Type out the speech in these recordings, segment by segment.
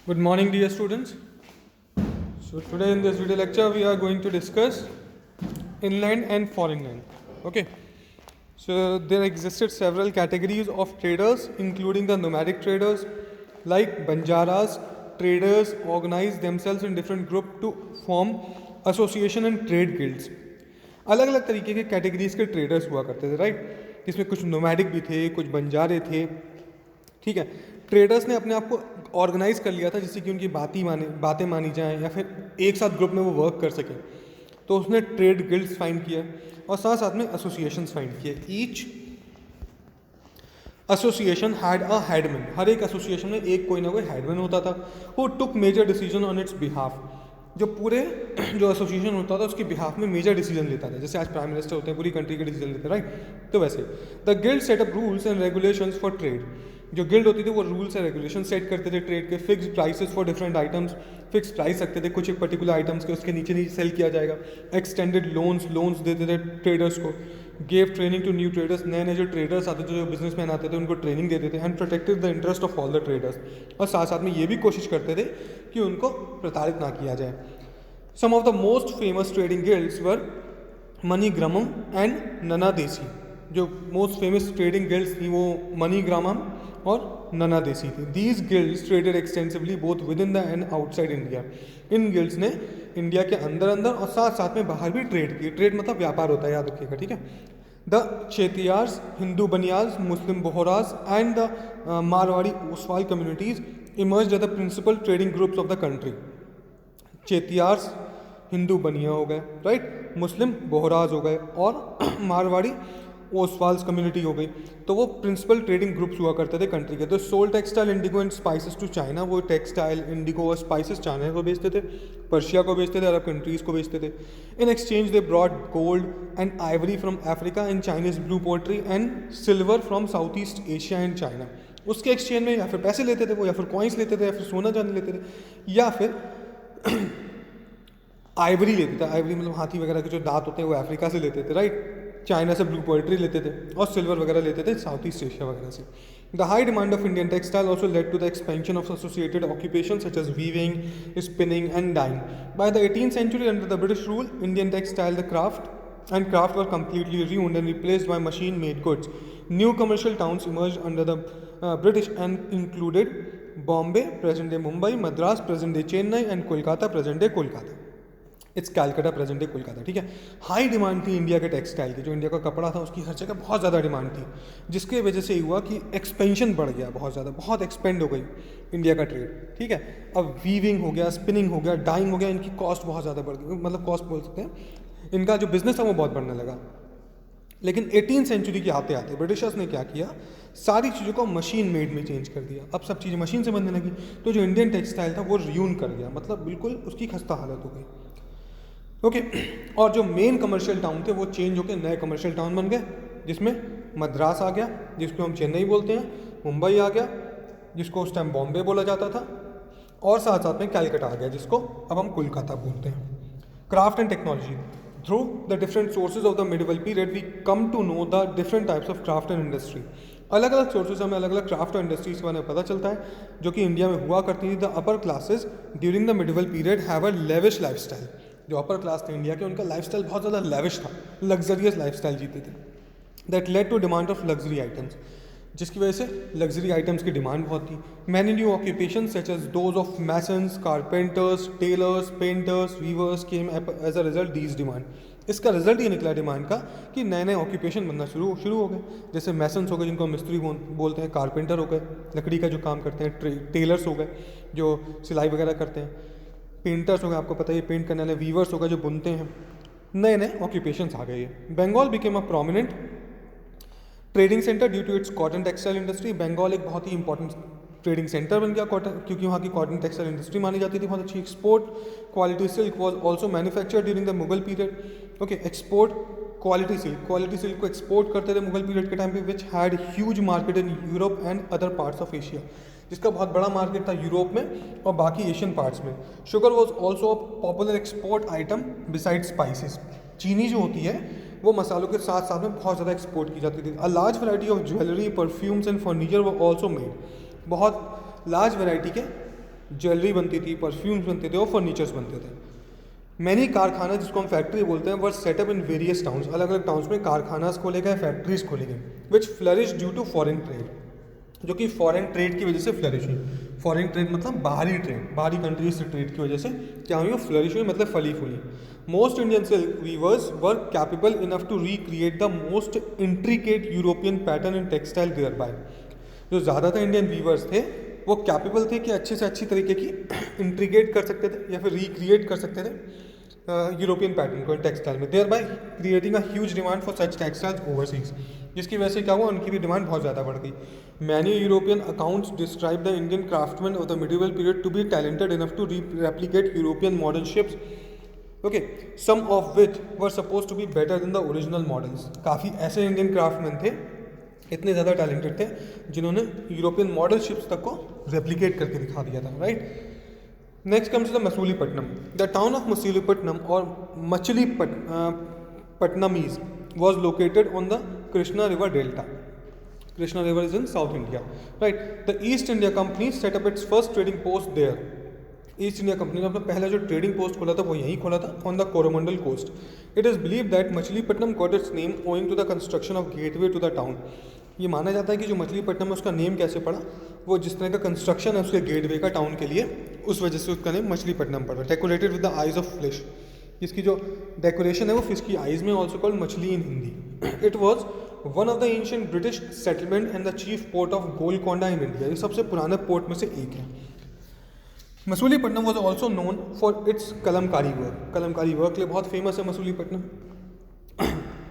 Good morning, dear students. So today in this video lecture we are going to discuss inland and foreign land. Okay. So there existed several categories of traders, including the nomadic traders, like Banjaras. Traders organized themselves in different groups to form association and trade guilds. अलग अलग तरीके के categories के traders हुआ करते थे, right. इसमें कुछ नोमैडिक भी थे, कुछ बंजारे थे. ठीक है. ट्रेडर्स ने अपने आप को ऑर्गेनाइज कर लिया था जिससे कि उनकी बातें मानी जाएं या फिर एक साथ ग्रुप में वो वर्क कर सकें. तो उसने ट्रेड गिल्ड्स फाइंड किया और साथ साथ में एसोसिएशंस फाइंड किए. Each association had a headman. हर एक एसोसिएशन में एक कोई ना कोई हेडमैन होता था who took major decision on its behalf. जो पूरे जो एसोसिएशन होता था उसके बिहाफ में मेजर डिसीजन लेता था. जैसे आज प्राइम मिनिस्टर होते हैं, पूरी कंट्री के डिसीजन लेते हैं, राइट. तो वैसे the guild set up rules and regulations for trade. जो गिल्ड होती थी वो रूल्स एंड रेगुलेशन सेट करते थे ट्रेड के. Fix prices for different items. Fix price रखते थे कुछ एक पर्टिकुलर आइटम्स के, उसके नीचे नहीं सेल किया जाएगा. एक्सटेंडेड लोन्स देते थे ट्रेडर्स को. Gave training to new traders. नए नए जो ट्रेडर्स आते थे, जो बिजनेसमैन आते थे, उनको ट्रेनिंग देते थे. And protected the interest of all the traders. और साथ साथ में ये भी कोशिश करते थे कि उनको प्रताड़ित ना किया जाए. Some of the most famous trading guilds were Manigramam and Nanadesi. जो मोस्ट फेमस ट्रेडिंग गिल्ड्स थी वो मनीग्रामम और ननादेसी थी. These guilds traded extensively both with in the end outside India. In guilds ने इंडिया के अंदर अंदर और साथ साथ में बाहर भी ट्रेड की. ट्रेड मतलब व्यापार होता है, याद रखिएगा, ठीक है. The Chettiars, Hindu Banias, Muslim Bohras and the Marwari Oswal communities emerged as the principal trading groups of the country. Chettiars Hindu Bania हो गए, राइट, मुस्लिम बोहराज हो गए और मारवाड़ी ओसवाल्स कम्युनिटी हो गई. तो वो प्रिंसिपल ट्रेडिंग ग्रुप्स हुआ करते थे कंट्री के. तो sold textile, indigo and spices to China. वो टेक्सटाइल, इंडिगो और स्पाइसेस चाइना को बेचते थे, पर्शिया को बेचते थे, अरब कंट्रीज़ को बेचते थे. In exchange they brought gold and Ivory from Africa and Chinese blue poultry and silver from south east Asia and China. उसके एक्सचेंज में या फिर पैसे लेते थे वो, या फिर कॉइन्स लेते थे, या फिर सोना चांदी लेते थे, या फिर आइवरी लेते थे. आइवरी मतलब हाथी वगैरह के जो दांत होते हैं वो अफ्रीका से लेते थे, राइट. चाइना से ब्लू पोल्ट्री लेते थे और सिल्वर वगैरह लेते थे साउथ ईस्ट एशिया वगैरह से. The high demand of Indian textile also led to the expansion of associated occupation such as weaving, spinning and dyeing. By the 18th century under the British rule, Indian textile the craft were completely ruined and replaced by machine made goods. New commercial towns emerged under the British and included Bombay, present day Mumbai, Madras, present day Chennai, and Kolkata, present day Kolkata. It's Calcutta, present day Kolkata, ठीक है. High demand थी India के textile की. जो India का कपड़ा था उसकी हर जगह बहुत ज़्यादा डिमांड थी, जिसके वजह से हुआ कि एक्सपेंशन बढ़ गया बहुत ज़्यादा. बहुत एक्सपेंड हो गई इंडिया का ट्रेड, ठीक है. अब वीविंग हो गया, स्पिनिंग हो गया, डाइंग हो गया, इनकी कॉस्ट बहुत ज़्यादा बढ़ गई. मतलब कॉस्ट बोल सकते हैं, इनका जो बिजनेस था वो बहुत बढ़ने लगा. लेकिन 18th century के आते आते ब्रिटिशर्स ने क्या किया, सारी चीज़ों को मशीन मेड में चेंज कर दिया. अब सब चीज़ें मशीन से बनने लगी. तो जो इंडियन टेक्सटाइल था वो रियून कर गया, मतलब बिल्कुल उसकी खस्ता हालत हो गई. ओके. और जो मेन कमर्शियल टाउन थे वो चेंज होकर नए कमर्शियल टाउन बन गए, जिसमें मद्रास आ गया, जिसको हम चेन्नई बोलते हैं. मुंबई आ गया, जिसको उस टाइम बॉम्बे बोला जाता था. और साथ साथ में कैलकाटा आ गया, जिसको अब हम कोलकाता बोलते हैं. Craft and technology. Through the different sources of the medieval period, we come to know the different types of craft and industry. अलग अलग सोर्सेज हमें अलग अलग क्राफ्ट और इंडस्ट्रीज के बारे में पता चलता है जो कि इंडिया में हुआ करती थी. The upper classes during the medieval period have a lavish lifestyle. जो अपर क्लास थे इंडिया के, उनका लाइफस्टाइल बहुत ज़्यादा लेविश था, लग्जरियस लाइफस्टाइल जीते थे. That led to demand of luxury items, जिसकी वजह से लग्जरी आइटम्स की डिमांड बहुत थी. Many new occupation such as those of masons, carpenters, tailors, painters, weavers came as a result these demand. इसका रिजल्ट ये निकला डिमांड का कि नए नए ऑक्यूपेशन बनना शुरू हो गए. जैसे मैसन्स हो गए, जिनको मिस्त्री बोलते हैं, कारपेंटर हो गए, लकड़ी का जो काम करते हैं, टेलर्स हो गए जो सिलाई वगैरह करते हैं, पेंटर्स हो गए, आपको पता है पेंट करने वाले, वीवर्स हो गए जो बुनते हैं. नए नए ऑक्यूपेशंस आ गए. Bengal became a prominent trading centre due to its cotton textile industry. Bengal एक बहुत ही इंपॉर्टेंट ट्रेडिंग सेंटर बन गया कॉटन, क्योंकि वहाँ की कॉटन टेक्सटाइल इंडस्ट्री मानी जाती थी बहुत अच्छी. Export quality silk was also manufactured during the Mughal period. Okay. Export quality silk को एक्सपोर्ट करते थे मुगल पीरियड के टाइम पे, which had huge market in Europe and other parts of Asia. जिसका बहुत बड़ा मार्केट था यूरोप में और बाकी एशियन पार्ट्स में. Sugar was also a popular export item beside spices. चीनी जो होती है वो मसालों के साथ साथ में बहुत ज़्यादा एक्सपोर्ट की जाती थी. A large variety of jewellery, perfumes and furniture were also made. बहुत लार्ज वैरायटी के ज्वेलरी बनती थी, परफ्यूम्स बनते थे और फर्नीचर्स बनते थे। मैनी कारखाना, जिसको हम फैक्ट्री बोलते हैं, were set up in various towns, अलग अलग टाउन्स में कारखानास खोले गए, फैक्ट्रीज खोले गए, which flourish due to foreign trade, जो कि फॉरेन ट्रेड की वजह से फ्लरिश हुई। फॉरेन ट्रेड मतलब बाहरी ट्रेड, बाहरी कंट्रीज से ट्रेड की वजह से क्या हुई, फ्लरिश हुई, मतलब फली फूली। Most Indian silk weavers were capable enough to recreate the most intricate European pattern in textile thereby, जो ज़्यादातर इंडियन वीवर्स थे वो कैपेबल थे कि अच्छे से अच्छी तरीके की इंट्रीगेट कर सकते थे या फिर रिक्रिएट कर सकते थे यूरोपियन पैटर्न को टेक्सटाइल में, thereby creating a huge demand for such textiles overseas, जिसकी वजह से क्या हुआ, उनकी भी डिमांड बहुत ज़्यादा बढ़ गई। Many European accounts describe the Indian craftsman of the medieval period to be talented enough to replicate European model ships, okay, some of which were suppose to be better than the original models. काफ़ी ऐसे Indian craftsman थे, इतने ज़्यादा talented थे, जिन्होंने European model ships तक को replicate करके दिखा दिया था, right. Next comes the Masulipatnam. The town of Masulipatnam और मछलीपट्टनमीज was located on the Krishna river delta. Krishna river is in south India, right. The East India Company set up its first trading post there. East India Company ने अपना पहला जो trading post खोला था वो यहीं खोला था, on the Coromandel coast. It is believe that Machilipatnam got its name owing to the construction of gateway to the town. ये माना जाता है कि जो मछलीपट्टनम है उसका नेम कैसे पड़ा, वो जिस तरह का कंस्ट्रक्शन है उसके गेटवे का टाउन के लिए, उस वजह से उसका नेम मछलीपट्टनम पड़ा। Decorated with the eyes of fish, इसकी जो डेकोरेशन है वो फिश की आइज में, also called Machili in Hindi. It was one of the ancient British settlement and the chief port of Golconda in India. ये सबसे पुराने पोर्ट में से एक है। Masulipatnam was also known for its kalamkari work. Kalamkari work के लिए बहुत फेमस है Masulipatnam.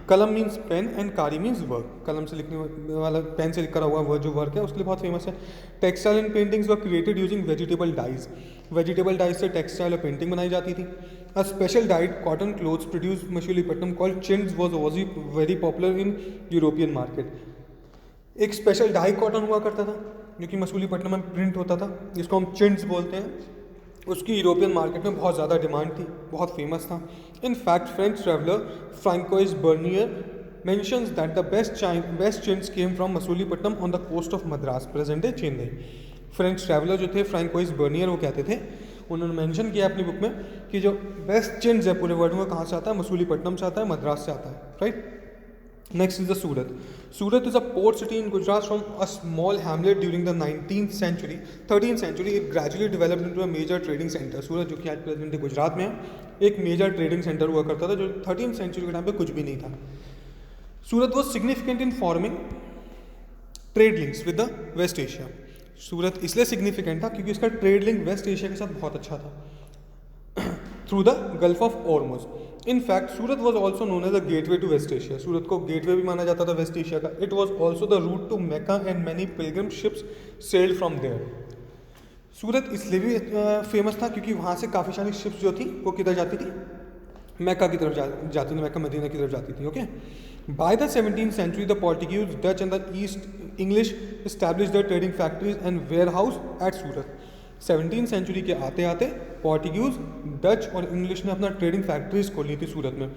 Kalam means pen and kari means work, कलम से लिखने वाला, पेन से करा हुआ वह जो वर्क है उसके लिए बहुत फेमस है। Textile and paintings were created using vegetable dyes. Vegetable dyes से टेक्सटाइल और पेंटिंग बनाई जाती थी। A special dyed cotton clothes produce Masulipatnam called chintz was very popular in European market. एक स्पेशल डाई कॉटन हुआ करता था जो कि मसूलीपट्टनम में प्रिंट होता था, जिसको हम चिंड्स बोलते हैं। उसकी यूरोपियन मार्केट में बहुत ज़्यादा डिमांड थी, बहुत फेमस था। In fact French traveller François Bernier mentions that the best chintz came from Masulipatnam on the coast of Madras, present day Chennai. French traveller जो थे फ्रैंकोइस बर्नियर, वो कहते थे, उन्होंने मेंशन किया अपनी बुक में कि जो बेस्ट चिंड्स है पूरे वर्ल्ड में कहाँ से आता है, मसूलीपट्टनम से आता है, मद्रास से आता है, right. Next is the Surat. Surat is a port city in Gujarat from a small hamlet during the 13th century. It gradually developed into a major trading center. सूरत जो कि आज प्रेजेंट गुजरात में है, एक मेजर ट्रेडिंग सेंटर हुआ करता था जो 13th सेंचुरी के टाइम पे कुछ भी नहीं था। Surat was significant in forming trade links with the west Asia. Surat इसलिए सिग्निफिकेंट था क्योंकि इसका ट्रेड लिंक वेस्ट एशिया के साथ बहुत अच्छा था, through the Gulf of Hormuz. In fact Surat was also known as a gateway to West Asia. Surat को गेटवे भी माना जाता था वेस्ट एशिया का। It was also the route to Mecca and many pilgrim ships sailed from there. Surat इसलिए भी famous था क्योंकि वहाँ से काफ़ी सारी शिप्स जो थी वो किधर जाती थी, मैक्का की तरफ जाती थी, मैक्का मदीना की तरफ जाती थी, okay. By the 17th century the Portuguese, Dutch and the East English establish the trading factories and warehouse at Surat. 17th century के आते आते पोर्टुगीज, डच और इंग्लिश ने अपना ट्रेडिंग फैक्ट्रीज खोली थी सूरत में।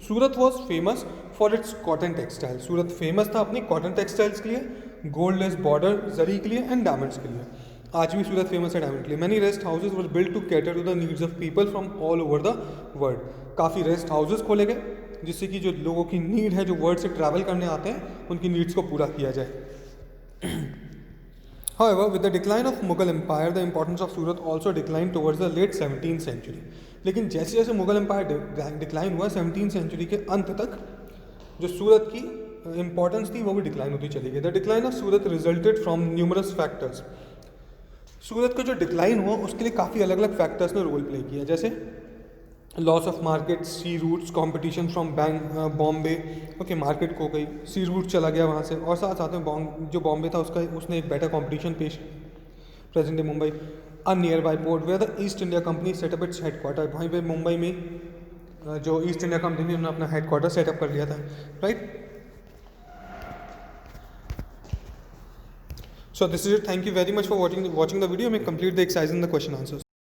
Surat was famous for its cotton textile. Surat famous था अपनी कॉटन टेक्सटाइल्स के लिए, गोल्ड लेस बॉर्डर जरी के लिए एंड डायमंड्स के लिए। आज भी सूरत फेमस है डायमंड के लिए। Many rest houses were build to cater to the needs of people from all over the world. काफ़ी रेस्ट हाउसेज खोले गए जिससे कि जो लोगों की नीड है, जो वर्ल्ड से ट्रैवल करने आते हैं, उनकी नीड्स को पूरा किया जाए। However, with the decline of Mughal Empire, the importance of Surat also declined towards the late 17th century. लेकिन जैसे जैसे मुगल एम्पायर डिक्लाइन हुआ 17th सेंचुरी के अंत तक, जो सूरत की इंपॉर्टेंस थी वो भी डिक्लाइन होती चली गई। The decline of Surat resulted from numerous factors. Surat का जो डिक्लाइन हुआ उसके लिए काफ़ी अलग अलग फैक्टर्स ने रोल प्ले किया, जैसे loss of market, sea routes, competition from Bombay, okay, market खो गई, सी रूट चला गया वहाँ से, और साथ साथ में जो बॉम्बे था उसने एक बेटर कॉम्पिटिशन पेश, present day Mumbai. A nearby port where the East India Company set up its headquarter. वहीं पे मुंबई में जो ईस्ट इंडिया कंपनी ने अपना हेडक्वार्टर सेटअप कर लिया था, right. So this is it. Thank you very much for watching the video. May complete the exercise in the question answers.